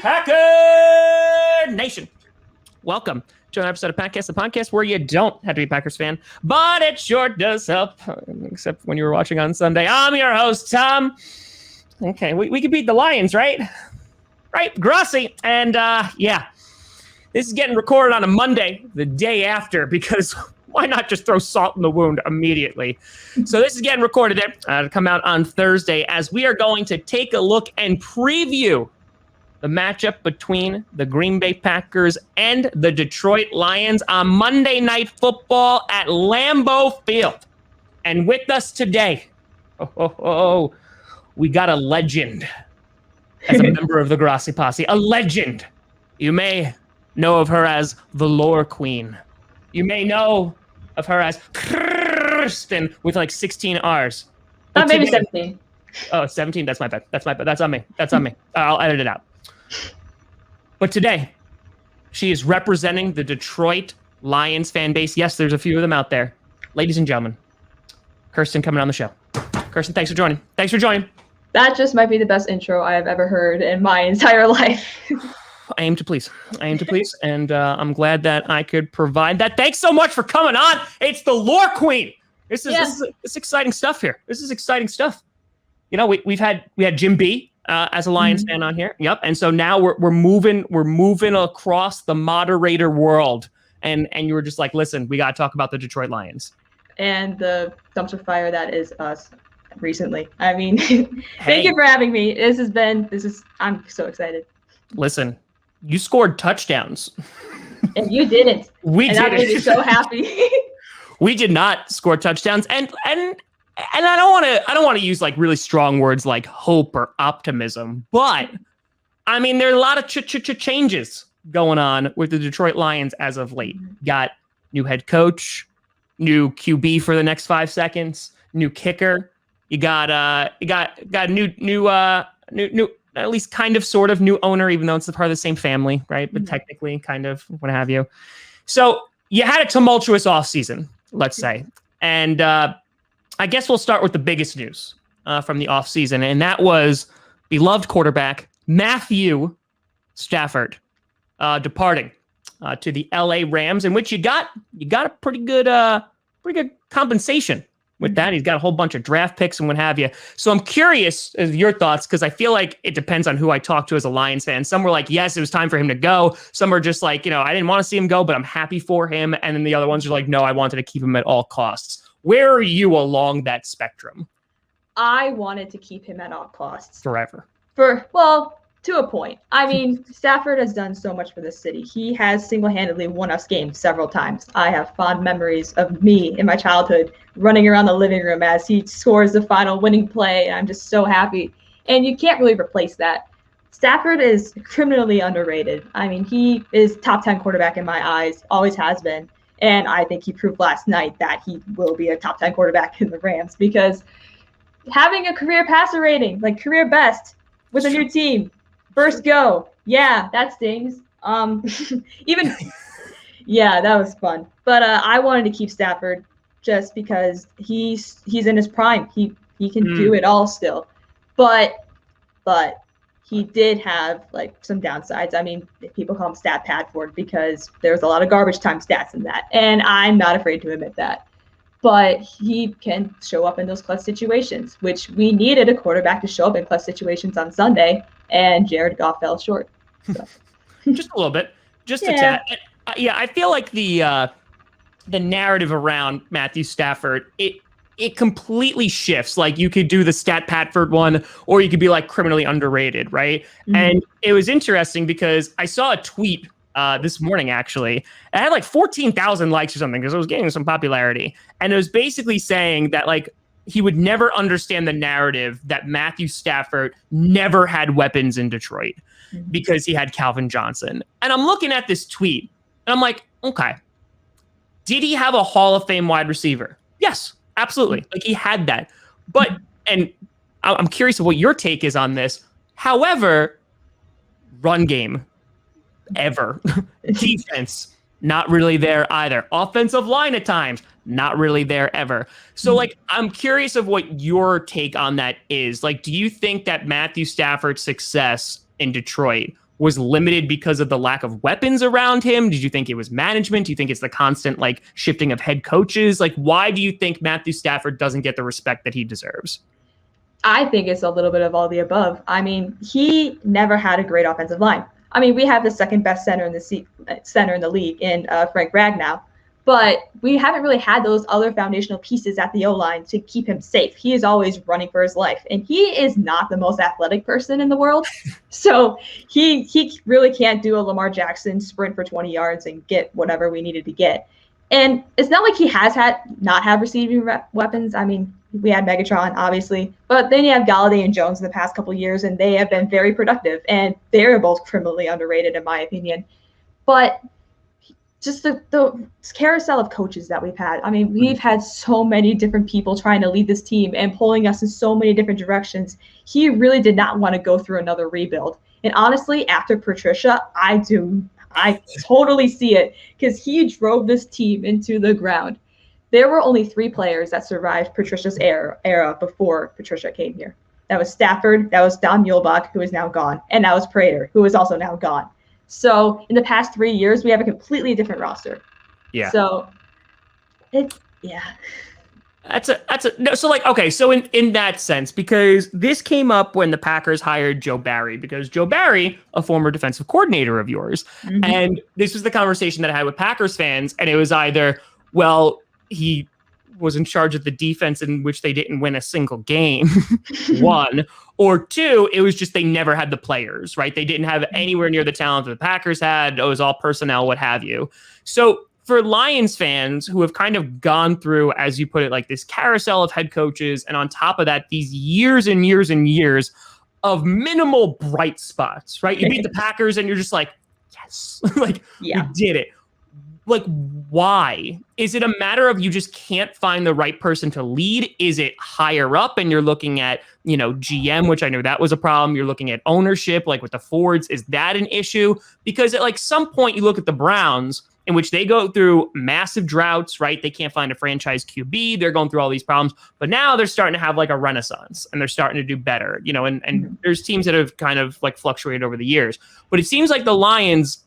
Packer Nation. Welcome to another episode of Packcast, the podcast where you don't have to be a Packers fan, but it sure does help, except when you were watching on Sunday. I'm your host, Tom. Okay, we could beat the Lions, right? Right, Grossi. And yeah, this is getting recorded on a Monday, the day after, because why not just throw salt in the wound immediately? So this is getting recorded to come out on Thursday, as we are going to take a look and preview the matchup between the Green Bay Packers and the Detroit Lions on Monday Night Football at Lambeau Field. And with us today, we got a legend as a member of the Grossi Posse. A legend. You may know of her as the Lore Queen. You may know of her as Kirsten with like 16 R's. Maybe 17. Oh, 17? That's my bad. That's on me. I'll edit it out. But today, she is representing the Detroit Lions fan base. Yes, there's a few of them out there. Ladies and gentlemen, Kirsten coming on the show. Kirsten, thanks for joining. That just might be the best intro I have ever heard in my entire life. I aim to please. And I'm glad that I could provide that. Thanks so much for coming on. It's the Lore Queen. This is exciting stuff here. This is exciting stuff. You know, we had Jim B as a Lions fan on here. Yep. And so now we're moving across the moderator world. And you were just like, listen, we got to talk about the Detroit Lions. And the dumpster fire that is us recently. I mean, thank you for having me. I'm so excited. Listen, you scored touchdowns. And you didn't. That made me so happy. We did not score touchdowns. And I don't want to use like really strong words like hope or optimism, but I mean, there are a lot of changes going on with the Detroit Lions as of late. Got new head coach, new QB for the next 5 seconds, new kicker. You got new at least kind of sort of new owner, even though it's part of the same family, right? But technically kind of what have you. So you had a tumultuous offseason, let's say. And I guess we'll start with the biggest news from the offseason, and that was beloved quarterback Matthew Stafford departing to the LA Rams, in which you got a pretty good compensation with that. He's got a whole bunch of draft picks and what have you. So I'm curious of your thoughts, because I feel like it depends on who I talk to as a Lions fan. Some were like, yes, it was time for him to go. Some are just like, I didn't want to see him go, but I'm happy for him. And then the other ones are like, no, I wanted to keep him at all costs. Where are you along that spectrum? I wanted to keep him at all costs. Forever. To a point. I mean, Stafford has done so much for this city. He has single-handedly won us games several times. I have fond memories of me in my childhood running around the living room as he scores the final winning play. And I'm just so happy. And you can't really replace that. Stafford is criminally underrated. I mean, he is top 10 quarterback in my eyes, always has been. And I think he proved last night that he will be a top 10 quarterback in the Rams, because having a career passer rating, like career best with a new team, first go. Yeah, that stings. That was fun. But I wanted to keep Stafford just because he's in his prime. He can do it all still. But he did have like some downsides. I mean, people call him Stat Padford because there's a lot of garbage time stats in that. And I'm not afraid to admit that. But he can show up in those clutch situations, which we needed a quarterback to show up in clutch situations on Sunday, and Jared Goff fell short. So. Just a little bit, just a tad. I feel like the narrative around Matthew Stafford, it completely shifts. Like, you could do the Stat Patford one, or you could be like criminally underrated, right? And it was interesting because I saw a tweet this morning, actually. It had like 14,000 likes or something because it was getting some popularity. And it was basically saying that like he would never understand the narrative that Matthew Stafford never had weapons in Detroit because he had Calvin Johnson. And I'm looking at this tweet and I'm like, okay, did he have a Hall of Fame wide receiver? Yes, absolutely. Like, he had that. But, and I'm curious of what your take is on this. However, run game, ever. Defense, not really there either. Offensive line at times, not really there ever. So, like, I'm curious of what your take on that is. Like, do you think that Matthew Stafford's success in Detroit was limited because of the lack of weapons around him? Did you think it was management? Do you think it's the constant like shifting of head coaches? Like, why do you think Matthew Stafford doesn't get the respect that he deserves? I think it's a little bit of all the above. I mean, he never had a great offensive line. I mean, we have the second best center in the league in Frank Ragnow, but we haven't really had those other foundational pieces at the O-line to keep him safe. He is always running for his life, and he is not the most athletic person in the world. So he really can't do a Lamar Jackson sprint for 20 yards and get whatever we needed to get. And it's not like he has not have receiving weapons. I mean, we had Megatron, obviously, but then you have Galladay and Jones in the past couple of years, and they have been very productive, and they're both criminally underrated, in my opinion. But just the carousel of coaches that we've had. I mean, we've had so many different people trying to lead this team and pulling us in so many different directions. He really did not want to go through another rebuild. And honestly, after Patricia, I totally see it, because he drove this team into the ground. There were only 3 players that survived Patricia's era before Patricia came here. That was Stafford, that was Don Muehlbach, who is now gone, and that was Prater, who is also now gone. So in the past 3 years, we have a completely different roster. Yeah. So it's, yeah. So like, okay, so in that sense, because this came up when the Packers hired Joe Barry, because Joe Barry, a former defensive coordinator of yours, and this was the conversation that I had with Packers fans, and it was either, well, he was in charge of the defense in which they didn't win a single game, 1, or 2, it was just they never had the players, right? They didn't have anywhere near the talent that the Packers had. It was all personnel, what have you. So for Lions fans who have kind of gone through, as you put it, like this carousel of head coaches, and on top of that, these years and years and years of minimal bright spots, right? You beat the Packers and you're just like, yes, like we did it. Like, why? Is it a matter of you just can't find the right person to lead? Is it higher up and you're looking at, GM, which I know that was a problem. You're looking at ownership, like with the Fords. Is that an issue? Because at like some point you look at the Browns, in which they go through massive droughts, right? They can't find a franchise QB. They're going through all these problems, but now they're starting to have like a renaissance and they're starting to do better, and there's teams that have kind of like fluctuated over the years, but it seems like the Lions,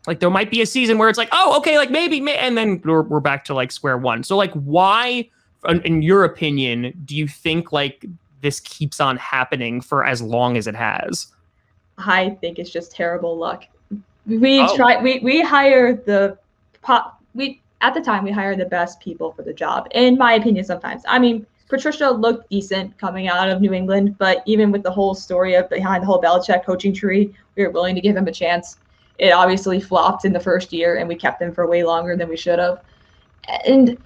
like there might be a season where it's like, oh, okay, like maybe, and then we're back to like square one. So like, why, in your opinion, do you think like this keeps on happening for as long as it has? I think it's just terrible luck. We hire at the time we hired the best people for the job, in my opinion. Sometimes, I mean, Patricia looked decent coming out of New England, but even with the whole story of behind the whole Belichick coaching tree, we were willing to give him a chance. It obviously flopped in the first year, and we kept him for way longer than we should have. And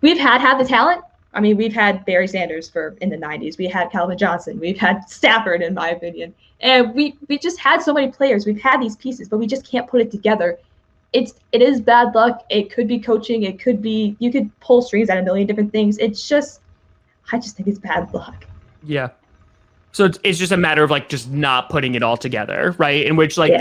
we've had the talent. I mean, we've had Barry Sanders in the 90s. We had Calvin Johnson. We've had Stafford, in my opinion. And we just had so many players. We've had these pieces, but we just can't put it together. It is bad luck. It could be coaching. It could be, you could pull strings at a million different things. I just think it's bad luck. Yeah. So it's just a matter of like just not putting it all together, right? In which like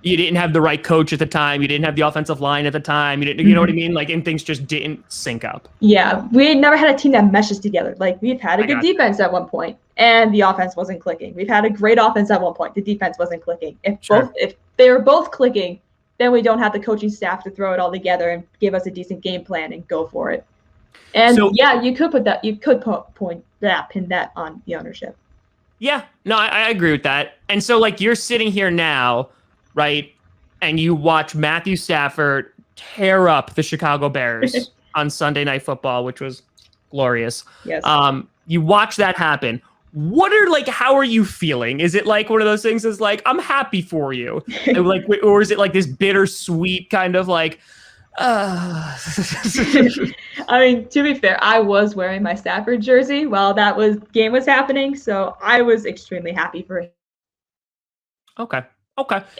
you didn't have the right coach at the time, you didn't have the offensive line at the time, you know what I mean? Like, and things just didn't sync up. Yeah, we never had a team that meshes together. Like, we've had a good defense at one point, and the offense wasn't clicking. We've had a great offense at one point, the defense wasn't clicking. If they were both clicking, then we don't have the coaching staff to throw it all together and give us a decent game plan and go for it. And you could pin that on the ownership. Yeah, no, I agree with that. And so, like, you're sitting here now, right, and you watch Matthew Stafford tear up the Chicago Bears on Sunday Night Football, which was glorious. Yes. You watch that happen. How are you feeling? Is it like one of those things that's like, I'm happy for you? Like, or is it like this bittersweet kind of like, I mean, to be fair, I was wearing my Stafford jersey while game was happening, so I was extremely happy for him. Okay.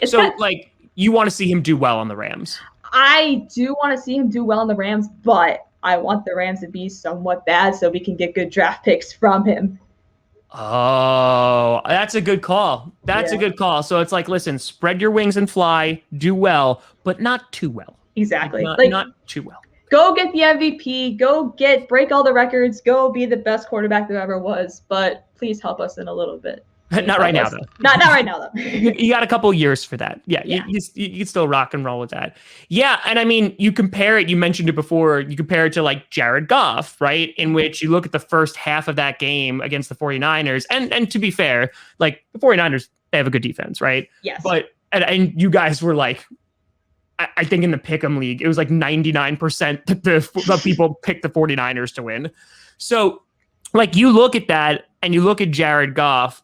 So, like, you want to see him do well on the Rams? I do want to see him do well on the Rams, but I want the Rams to be somewhat bad so we can get good draft picks from him. Oh, that's a good call. A good call. So it's like, listen, spread your wings and fly, do well, but not too well. Exactly. Not too well. Go get the MVP. Break all the records. Go be the best quarterback there ever was. But please help us in a little bit. Not right now, though. Not right now, though. You got a couple years for that. Yeah. You can still rock and roll with that. Yeah. And I mean, you compare it, you mentioned it before, you compare it to like Jared Goff, right? In which you look at the first half of that game against the 49ers. And to be fair, like the 49ers, they have a good defense, right? Yes. But, and you guys were like, I think in the Pick'em League, it was like 99% that the people picked the 49ers to win. So, like, you look at that and you look at Jared Goff.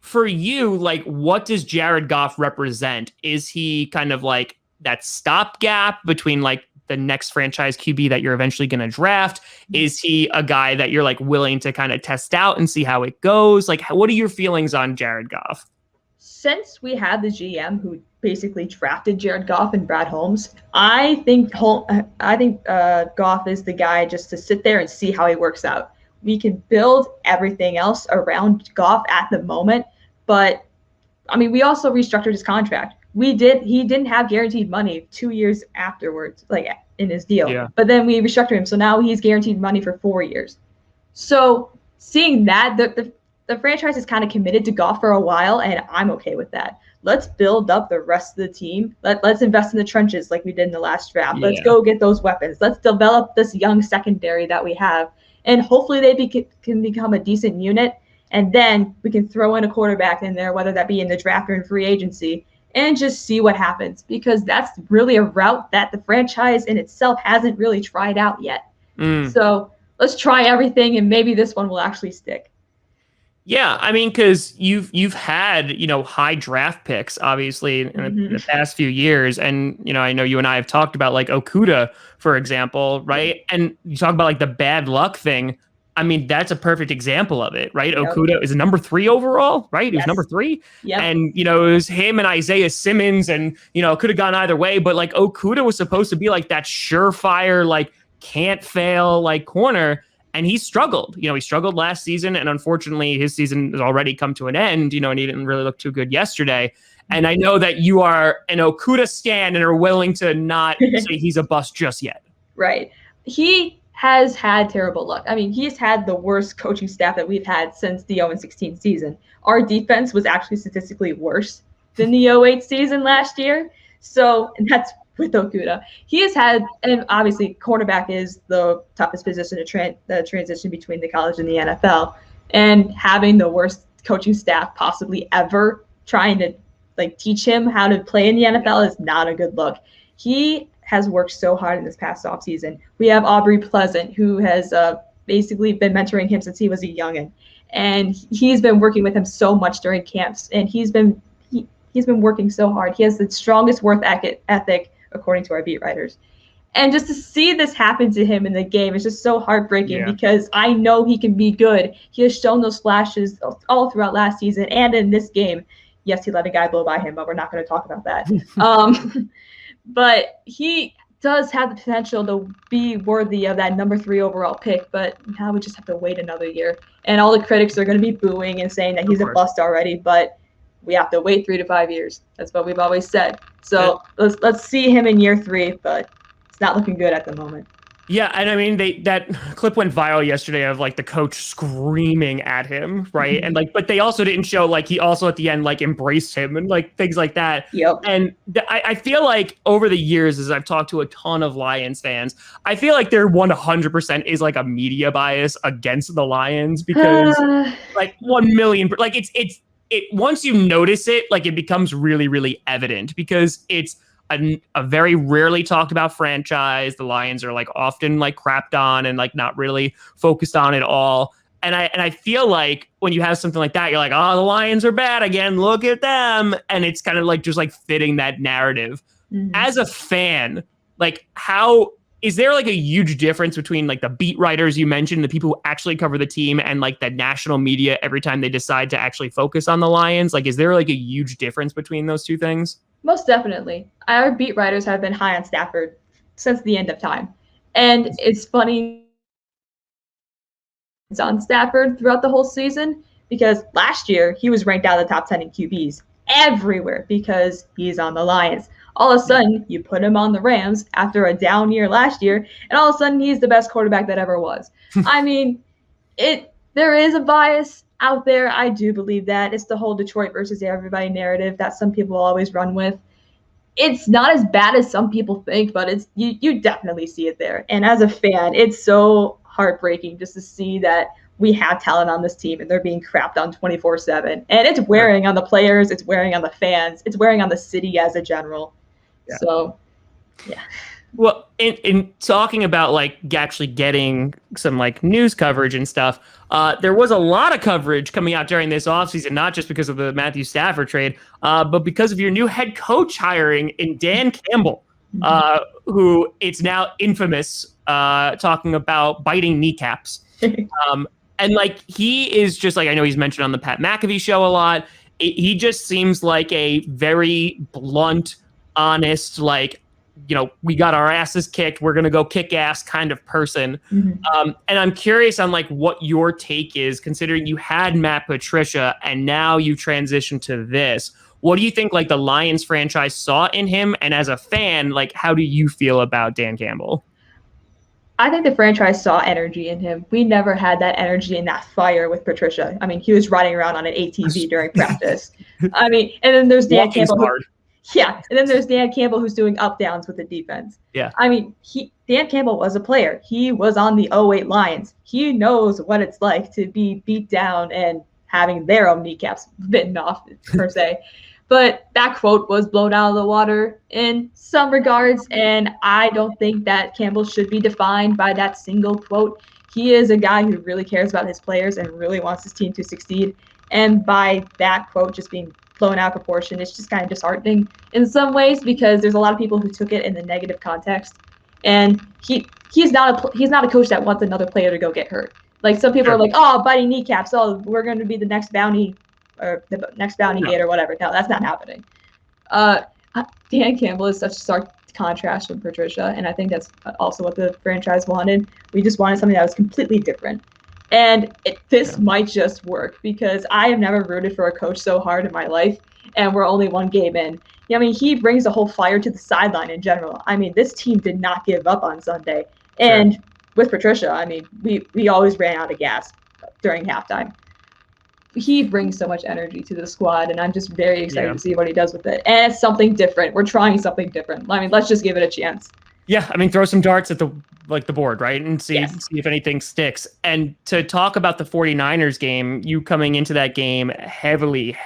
For you, like, what does Jared Goff represent? Is he kind of like that stopgap between like the next franchise QB that you're eventually going to draft? Is he a guy that you're like willing to kind of test out and see how it goes? Like, what are your feelings on Jared Goff? Since we have the GM who basically drafted Jared Goff and Brad Holmes, I think Goff is the guy just to sit there and see how he works out. We can build everything else around Goff at the moment, but I mean, we also restructured his contract. He didn't have guaranteed money 2 years afterwards, like in his deal. Yeah. But then we restructured him, so now he's guaranteed money for 4 years. So seeing that, the franchise is kind of committed to Goff for a while, and I'm okay with that. Let's build up the rest of the team. Let's invest in the trenches like we did in the last draft. Yeah. Let's go get those weapons. Let's develop this young secondary that we have, and hopefully they can become a decent unit. And then we can throw in a quarterback in there, whether that be in the draft or in free agency, and just see what happens, because that's really a route that the franchise in itself hasn't really tried out yet. So let's try everything, and maybe this one will actually stick. Yeah, I mean, because you've had, high draft picks, obviously, in the past few years. And, I know you and I have talked about, like, Okudah, for example, right? And you talk about, like, the bad luck thing. I mean, that's a perfect example of it, right? Yep. Okudah is number 3 overall, right? He was number 3. Yep. And, it was him and Isaiah Simmons, and, it could have gone either way. But, like, Okudah was supposed to be, like, that surefire, like, can't fail, like, corner. And he struggled. He struggled last season, and unfortunately, his season has already come to an end. And he didn't really look too good yesterday. And I know that you are an Okudah stan and are willing to not say he's a bust just yet. Right. He has had terrible luck. I mean, he's had the worst coaching staff that we've had since the 0-16 season. Our defense was actually statistically worse than the 0-8 season last year. So, and that's with Okudah. He has had, and obviously quarterback is the toughest position to transition between the college and the NFL. And having the worst coaching staff possibly ever trying to like teach him how to play in the NFL is not a good look. He has worked so hard in this past offseason. We have Aubrey Pleasant, who has basically been mentoring him since he was a youngin'. And he's been working with him so much during camps. And he's been working so hard. He has the strongest work ethic, according to our beat writers. And just to see this happen to him in the game is just so heartbreaking because I know he can be good. He has shown those flashes all throughout last season and in this game. Yes, he let a guy blow by him, but we're not going to talk about that. But he does have the potential to be worthy of that number 3 overall pick, but now we just have to wait another year. And all the critics are going to be booing and saying that he's a bust already, but we have to wait 3 to 5 years. That's what we've always said. So let's see him in year 3, but it's not looking good at the moment. Yeah, and I mean that clip went viral yesterday of like the coach screaming at him, right? And like, but they also didn't show like he also at the end like embraced him and like things like that. Yep. And I feel like over the years, as I've talked to a ton of Lions fans, I feel like there 100% is like a media bias against the Lions because like 1 million, like it once you notice it, like it becomes really, really evident because it's a very rarely talked about franchise. The Lions are like often like crapped on and like not really focused on at all. And I feel like when you have something like that, you're like, oh, the Lions are bad again. Look at them. And it's kind of like just like fitting that narrative. Mm-hmm. As a fan, like how is there like a huge difference between like the beat writers you mentioned, the people who actually cover the team, and like the national media every time they decide to actually focus on the Lions? Like, is there like a huge difference between those two things? Most definitely. Our beat writers have been high on Stafford since the end of time. And it's funny it's on Stafford throughout the whole season because last year he was ranked out of the top 10 in QBs everywhere because he's on the Lions. All of a sudden, you put him on the Rams after a down year last year, and all of a sudden he's the best quarterback that ever was. I mean, there is a bias out there. I do believe that. It's the whole Detroit versus everybody narrative that some people always run with. It's not as bad as some people think, but it's you definitely see it there. And as a fan, it's so heartbreaking just to see that we have talent on this team and they're being crapped on 24/7. And it's wearing on the players, it's wearing on the fans, it's wearing on the city as a general. Yeah. So, yeah. Well, in talking about like actually getting some like news coverage and stuff, there was a lot of coverage coming out during this offseason, not just because of the Matthew Stafford trade, but because of your new head coach hiring in Dan Campbell, who it's now infamous talking about biting kneecaps. And like he is just like, I know he's mentioned on the Pat McAfee show a lot. He just seems like a very blunt, honest, like, you know, we got our asses kicked, we're going to go kick ass kind of person. And I'm curious on like what your take is, considering you had Matt Patricia and now you transition to this. What do you think like the Lions franchise saw in him? And as a fan, like, how do you feel about Dan Campbell? I think the franchise saw energy in him. We never had that energy and that fire with Patricia. I mean, he was riding around on an ATV during practice. I mean, and then there's Dan Campbell. And then there's Dan Campbell who's doing up downs with the defense. Yeah. I mean, Dan Campbell was a player. He was on the 08 Lions. He knows what it's like to be beat down and having their own kneecaps bitten off, per se. But that quote was blown out of the water in some regards, and I don't think that Campbell should be defined by that single quote. He is a guy who really cares about his players and really wants his team to succeed. And by that quote just being blown out of proportion, it's just kind of disheartening in some ways because there's a lot of people who took it in the negative context. And he's not a coach that wants another player to go get hurt. Like some people are like, oh, biting kneecaps. Oh, we're going to be the next bounty or the next bounty gate or whatever. No, that's not happening. Dan Campbell is such a stark contrast from Patricia, and I think that's also what the franchise wanted. We just wanted something that was completely different. And this might just work because I have never rooted for a coach so hard in my life, and we're only one game in. I mean, he brings a whole fire to the sideline in general. I mean, this team did not give up on Sunday. And with Patricia, I mean, we always ran out of gas during halftime. He brings so much energy to the squad, and I'm just very excited to see what he does with it. And it's something different. We're trying something different. I mean, let's just give it a chance. Yeah, I mean, throw some darts at the board, right? And see if anything sticks. And to talk about the 49ers game, you coming into that game heavily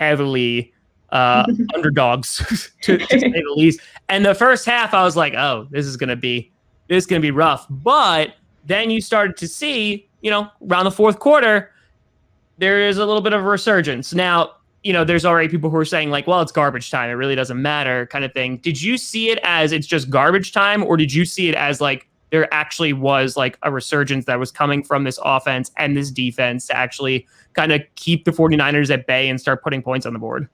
underdogs, to say the least. And the first half, I was like, oh, this is gonna be rough. But then you started to see, you know, around the fourth quarter, there is a little bit of a resurgence. Now, you know, there's already people who are saying like, well, it's garbage time. It really doesn't matter kind of thing. Did you see it as it's just garbage time, or did you see it as like there actually was like a resurgence that was coming from this offense and this defense to actually kind of keep the 49ers at bay and start putting points on the board?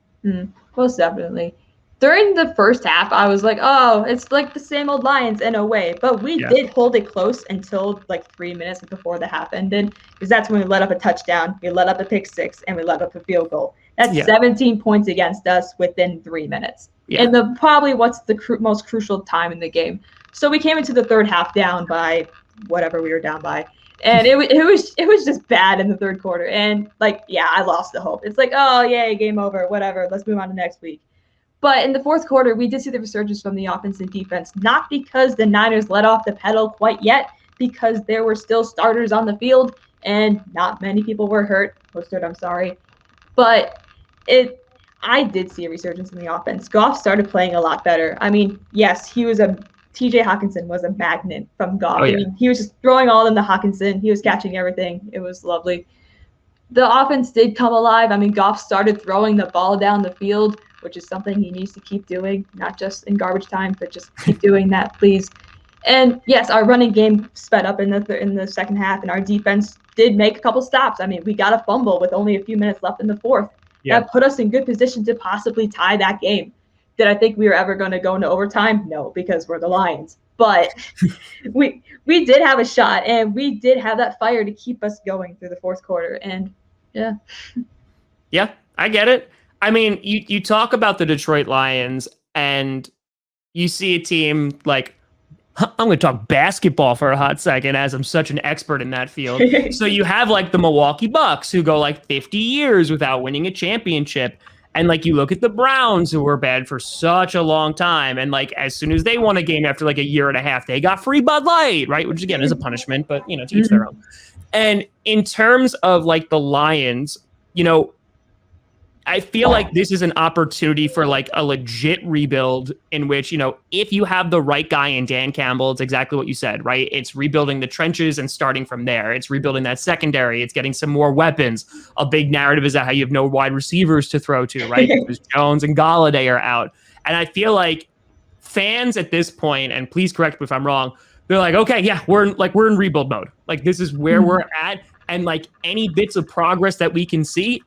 Most definitely. During the first half, I was like, oh, it's like the same old Lions in a way. But we did hold it close until like 3 minutes before the half ended, because that's when we let up a touchdown, we let up a pick six, and we let up a field goal. That's 17 points against us within 3 minutes. And probably what's the most crucial time in the game. So we came into the third half down by whatever we were down by. And it was just bad in the third quarter. And like, I lost the hope. It's like, oh, yay, game over, whatever. Let's move on to next week. But in the fourth quarter, we did see the resurgence from the offense and defense, not because the Niners let off the pedal quite yet, because there were still starters on the field and not many people were hurt. I'm sorry. But I did see a resurgence in the offense. Goff started playing a lot better. I mean, yes, TJ Hawkinson was a magnet from Goff. I mean, he was just throwing all in the Hawkinson. He was catching everything. It was lovely. The offense did come alive. I mean, Goff started throwing the ball down the field, which is something he needs to keep doing, not just in garbage time, but just keep doing that, please. And yes, our running game sped up in the second half, and our defense did make a couple stops. I mean, we got a fumble with only a few minutes left in the fourth. That put us in good position to possibly tie that game. Did I think we were ever going to go into overtime? No, because we're the Lions. But we did have a shot, and we did have that fire to keep us going through the fourth quarter. And yeah, I get it. I mean, you talk about the Detroit Lions, and you see a team like I'm going to talk basketball for a hot second, as I'm such an expert in that field. So you have like the Milwaukee Bucks, who go like 50 years without winning a championship. And like you look at the Browns, who were bad for such a long time. And like as soon as they won a game after like a year and a half, they got free Bud Light, right? Which again is a punishment, but to each their own. And in terms of like the Lions, I feel like this is an opportunity for like a legit rebuild in which, if you have the right guy in Dan Campbell, it's exactly what you said, right? It's rebuilding the trenches and starting from there. It's rebuilding that secondary. It's getting some more weapons. A big narrative is that how you have no wide receivers to throw to, right? Because Jones and Galladay are out. And I feel like fans at this point, and please correct me if I'm wrong, they're like, okay, yeah, we're in rebuild mode. Like this is where we're at. And like any bits of progress that we can see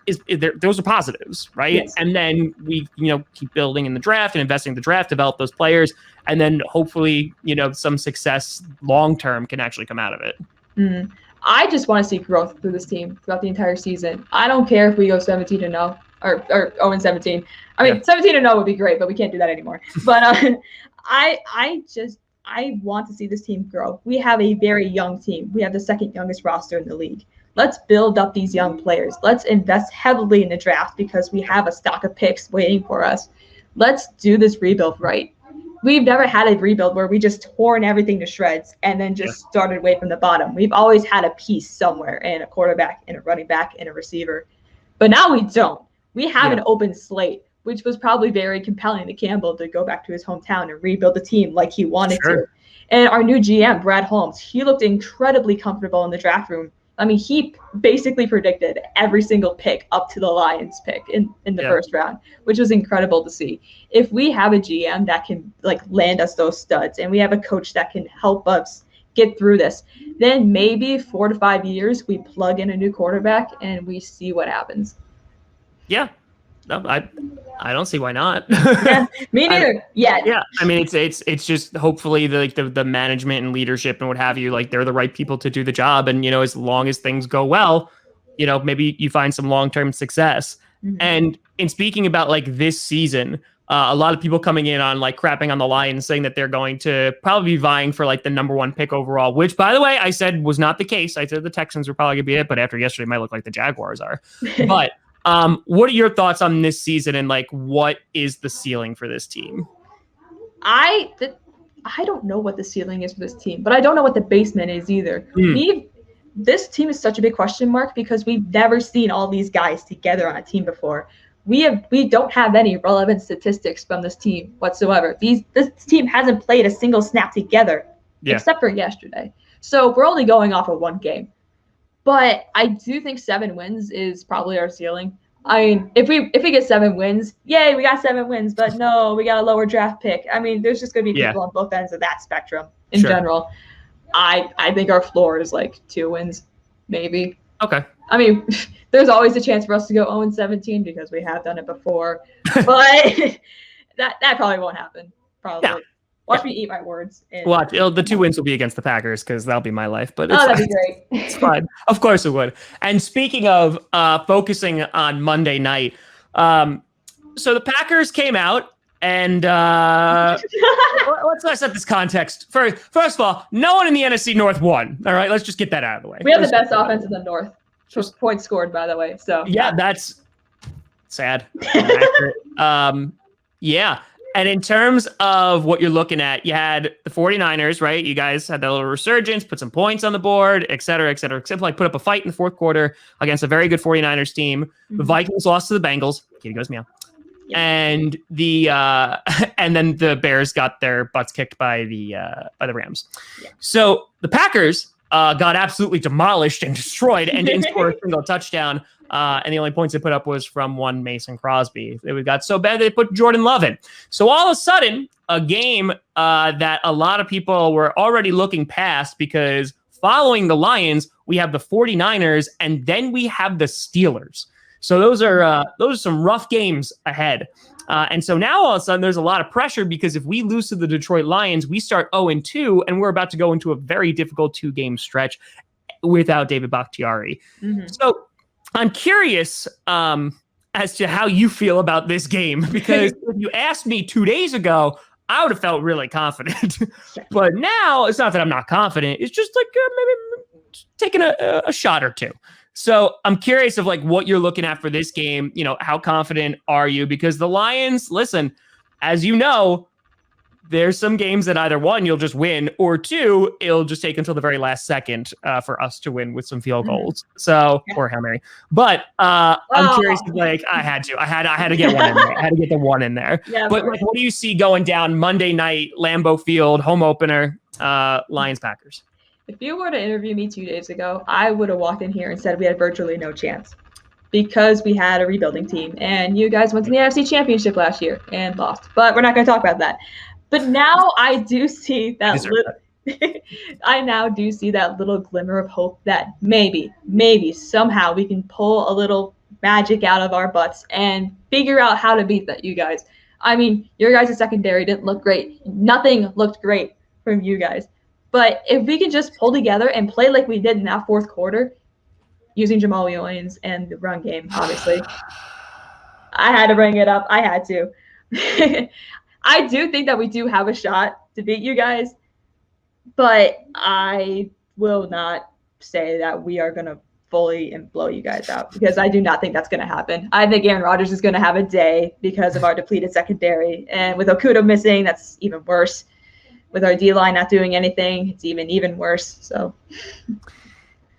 those are positives, right? Yes. And then we, keep building in the draft and investing in the draft, develop those players, and then hopefully, some success long term can actually come out of it. Mm-hmm. I just want to see growth through this team throughout the entire season. I don't care if we go 17-0 or 0-17. I mean, 17-0 would be great, but we can't do that anymore. But I want to see this team grow. We have a very young team. We have the second youngest roster in the league. Let's build up these young players. Let's invest heavily in the draft because we have a stock of picks waiting for us. Let's do this rebuild right. We've never had a rebuild where we just torn everything to shreds and then just started way from the bottom. We've always had a piece somewhere, and a quarterback and a running back and a receiver. But now we don't. We have an open slate, which was probably very compelling to Campbell to go back to his hometown and rebuild the team like he wanted to. And our new GM, Brad Holmes, he looked incredibly comfortable in the draft room. I mean, he basically predicted every single pick up to the Lions pick in the first round, which was incredible to see. If we have a GM that can like land us those studs and we have a coach that can help us get through this, then maybe 4 to 5 years we plug in a new quarterback and we see what happens. Yeah. No, I don't see why not. Yeah, me neither. Yeah. I mean, it's just hopefully the management and leadership and what have you, like they're the right people to do the job. And, as long as things go well, maybe you find some long-term success. Mm-hmm. And in speaking about like this season, a lot of people coming in on like crapping on the Lions, saying that they're going to probably be vying for like the number 1 pick overall, which by the way, I said was not the case. I said the Texans were probably gonna be it, but after yesterday, it might look like the Jaguars are. But what are your thoughts on this season and like what is the ceiling for this team? I don't know what the ceiling is for this team, but I don't know what the basement is either. This team is such a big question mark because we've never seen all these guys together on a team before. We don't have any relevant statistics from this team whatsoever. This team hasn't played a single snap together except for yesterday. So we're only going off of one game. But I do think 7 wins is probably our ceiling. I mean, if we get 7 wins, yay, we got 7 wins. But no, we got a lower draft pick. I mean, there's just going to be people on both ends of that spectrum in general. I think our floor is like 2 wins, maybe. Okay. I mean, there's always a chance for us to go 0-17 because we have done it before. But that probably won't happen. Probably. Yeah. Watch me eat my words. Watch. The 2 wins will be against the Packers because that'll be my life. But that'd be great. It's fine. Of course it would. And speaking of focusing on Monday night, so the Packers came out and let's set this context. First of all, no one in the NFC North won. All right, let's just get that out of the way. We have the best offense in the North. Just points scored, by the way. So yeah, that's sad. Yeah. And in terms of what you're looking at, you had the 49ers, right? You guys had that little resurgence, put some points on the board, et cetera, except like put up a fight in the fourth quarter against a very good 49ers team. Mm-hmm. The Vikings lost to the Bengals. Kitty goes meow. Yeah. And and then the Bears got their butts kicked by the Rams. Yeah. So the Packers got absolutely demolished and destroyed and didn't score a single touchdown. And the only points they put up was from one Mason Crosby. It got so bad they put Jordan Love in. So all of a sudden, a game that a lot of people were already looking past because following the Lions, we have the 49ers and then we have the Steelers. So those are some rough games ahead. And so now all of a sudden there's a lot of pressure because if we lose to the Detroit Lions, we start 0-2 and we're about to go into a very difficult 2-game stretch without David Bakhtiari. Mm-hmm. So I'm curious as to how you feel about this game, because if you asked me 2 days ago, I would have felt really confident. But now it's not that I'm not confident. It's just like maybe taking a shot or two. So I'm curious of like what you're looking at for this game. You know, how confident are you? Because the Lions, listen, as you know, there's some games that either one, you'll just win, or two, it'll just take until the very last second for us to win with some field goals. So, or Hail Mary. But I'm curious, like, I had to get one in there. I had to get the one in there. Yeah, but like, what do you see going down Monday night, Lambeau Field, home opener, Lions Packers? If you were to interview me 2 days ago, I would have walked in here and said we had virtually no chance because we had a rebuilding team, and you guys went to the NFC Championship last year and lost. But we're not going to talk about that. But now I do see that I now do see that little glimmer of hope that maybe somehow we can pull a little magic out of our butts and figure out how to beat that, you guys. I mean, your guys' secondary didn't look great. Nothing looked great from you guys. But if we can just pull together and play like we did in that fourth quarter, using Jamal Williams and the run game, obviously. I had to bring it up. I had to. I do think that we do have a shot to beat you guys, but I will not say that we are going to fully and blow you guys out because I do not think that's going to happen. I think Aaron Rodgers is going to have a day because of our depleted secondary. And with Okudah missing, that's even worse. With our D-line not doing anything, it's even worse. So,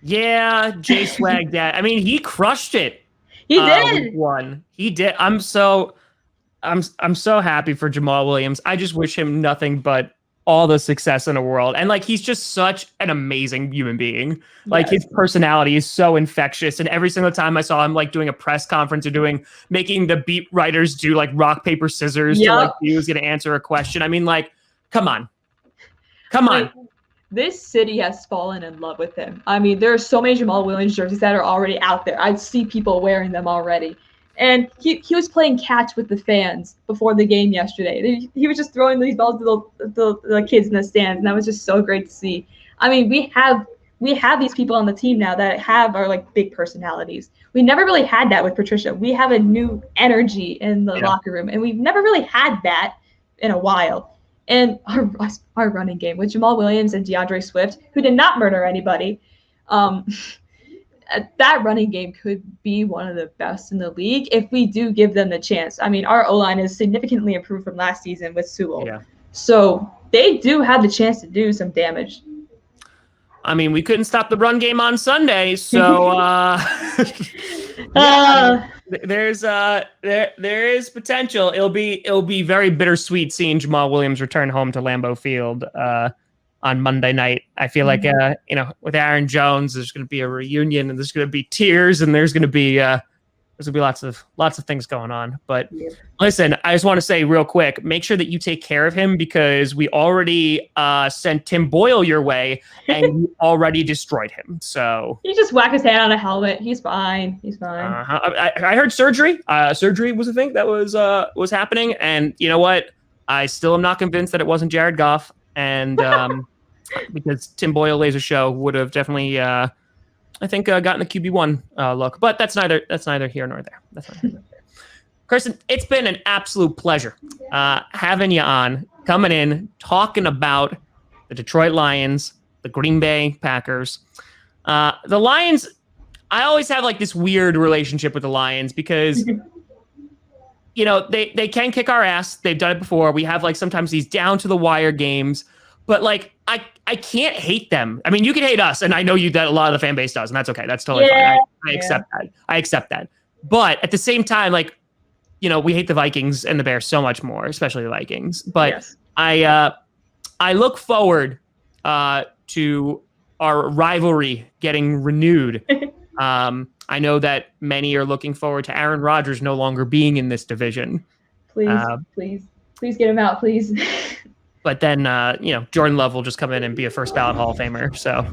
yeah, Jay Swag Dad. I mean, he crushed it. He did. He did. I'm so happy for Jamal Williams. I just wish him nothing but all the success in the world. And like, he's just such an amazing human being. Like his personality is so infectious. And every single time I saw him like doing a press conference or making the beat writers do like rock, paper, scissors to like he was going to answer a question. I mean, like, come on. This city has fallen in love with him. I mean, there are so many Jamal Williams jerseys that are already out there. I see people wearing them already. And he was playing catch with the fans before the game yesterday. He was just throwing these balls to the kids in the stands, and that was just so great to see. I mean, we have these people on the team now that have our like big personalities. We never really had that with Patricia. We have a new energy in the locker room, and we've never really had that in a while. And our running game with Jamal Williams and DeAndre Swift, who did not murder anybody, that running game could be one of the best in the league if we do give them the chance. I mean, our O-line is significantly improved from last season with Sewell. Yeah. So they do have the chance to do some damage. I mean, we couldn't stop the run game on Sunday, so there is potential. It'll be very bittersweet seeing Jamal Williams return home to Lambeau Field on Monday night. I feel like with Aaron Jones, there's going to be a reunion, and there's going to be tears, and there's going to be lots of things going on. But listen, I just want to say real quick, make sure that you take care of him because we already sent Tim Boyle your way, and you already destroyed him. So he just whacked his head on a helmet. He's fine. I heard surgery. Surgery was a thing that was happening, and you know what? I still am not convinced that it wasn't Jared Goff, and because Tim Boyle laser show would have definitely. I think gotten the QB1 look, but that's neither here nor there. Kirsten, it's been an absolute pleasure having you on, coming in, talking about the Detroit Lions, the Green Bay Packers. The Lions, I always have like this weird relationship with the Lions because, they can kick our ass. They've done it before. We have like sometimes these down to the wire games, but like I can't hate them. I mean, you can hate us, and I know that a lot of the fan base does, and that's okay. That's totally fine. I accept that. But at the same time, like, we hate the Vikings and the Bears so much more, especially the Vikings. But I look forward to our rivalry getting renewed. I know that many are looking forward to Aaron Rodgers no longer being in this division. Please get him out, please. But then, Jordan Love will just come in and be a first ballot Hall of Famer. So,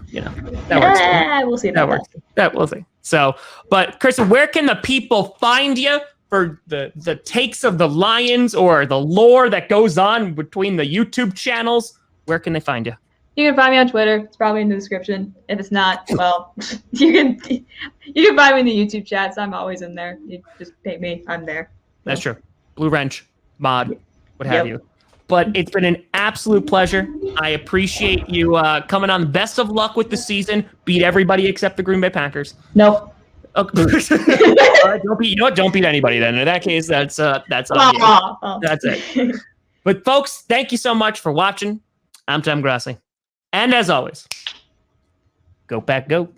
that works. Yeah, we'll see. That works. That we'll see. So, but Kirsten, where can the people find you for the takes of the Lions or the lore that goes on between the YouTube channels? Where can they find you? You can find me on Twitter. It's probably in the description. If it's not, well, you can find me in the YouTube chats. I'm always in there. You just pay me. I'm there. That's true. Blue Wrench, Mod, what have you. but it's been an absolute pleasure. I appreciate you coming on. Best of luck with the season. Beat everybody except the Green Bay Packers. Nope. Okay. Don't beat. You know what? Don't beat anybody then. In that case, that's on you. That's it. But folks, thank you so much for watching. I'm Tom Grossi, and as always, go Pack, go.